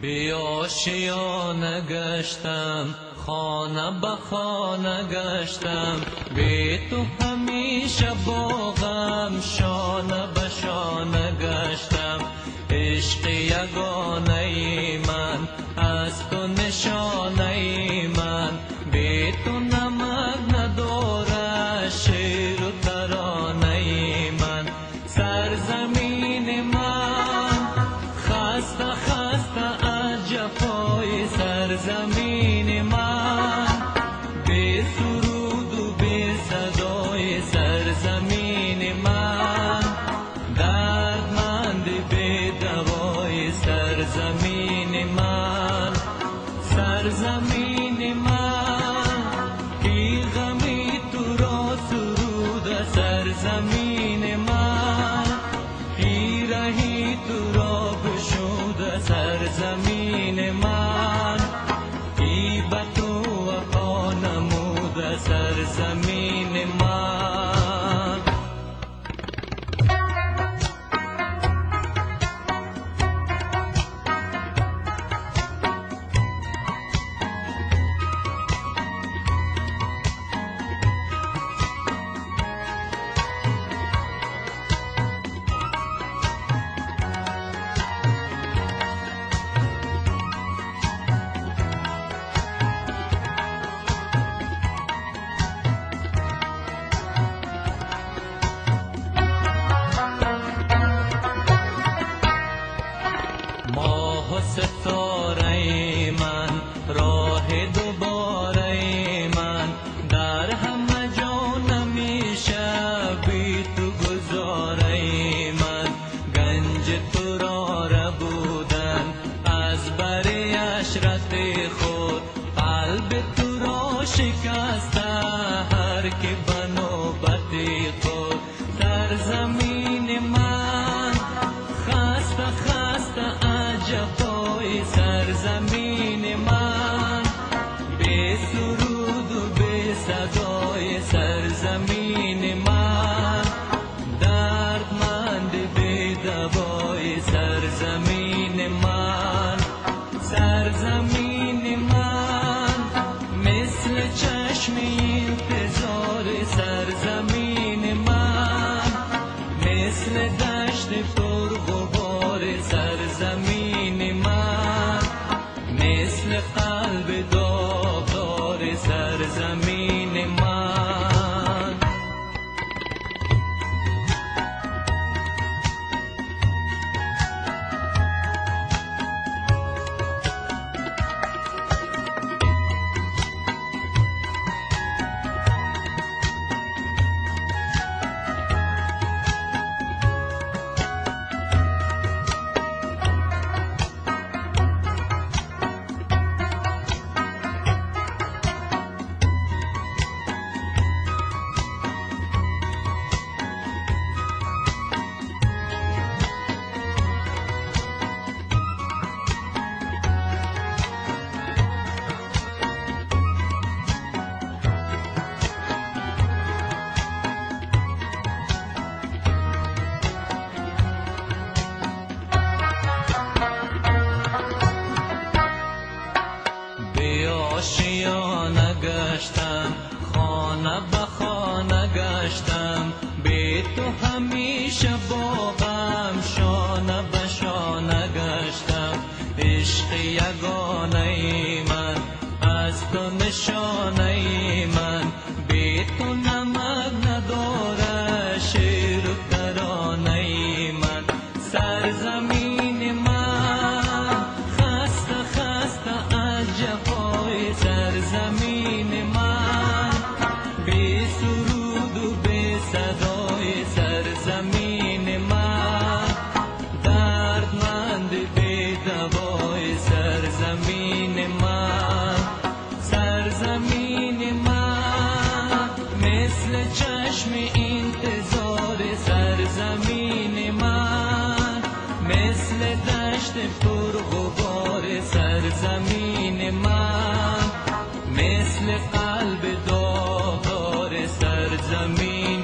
بی آشیانه گشتم، خانه به خانه گشتم، بی تو همیشه با غم شانه به شانه گشتم. عشق یگانه ای من، از تو نشانه ای من، بی تو نمک نداره شعر و ترانه ای من. سرزمین من خسته خسته از جفای سرزمین من، بی سرود و بی صدای سرزمین من، دردمند بی دوای سرزمین من. سرزمین من کی غمی تو را سرود، سرزمین من کی رهی تو را گشود، سرزمین من کی به تو وفا نمود، سرزمین من. ماه و ستاره من، راه دوباره من، در همه جا نمیشه بی تو گذاره من. گنج تو را ربودن از بر عشرت خود، قلب تو را شکسته هر که به نوبت خود. سرزمین من خسته خسته جفای سرزمین من، بی سرود و بی صدای سرزمین من، دردمند بی دوای سرزمین من. سرزمین من مثل چشم انتظار سرزمین من، مثل دشت پرغبار سرزمین من، مثل قلب داغدار سرزمین من. آشیانه گشتم، خانه به خانه گشتم، بی تو همیشه با غم شانه به شانه گشتم. عشق یگانه ای من، از تو نشانه ای من، بی تو نمک نداره شعر و ترانه ای من. سرزمین من خسته خسته از جفای سرزمین من، بی سرود و بی صدای سرزمین من، دردمند بی دوای سرزمین من. سرزمین من مثل چشم انتظار سرزمین من، مثل دشت پرغبار سرزمین من، مثل قلب داغدار سرزمین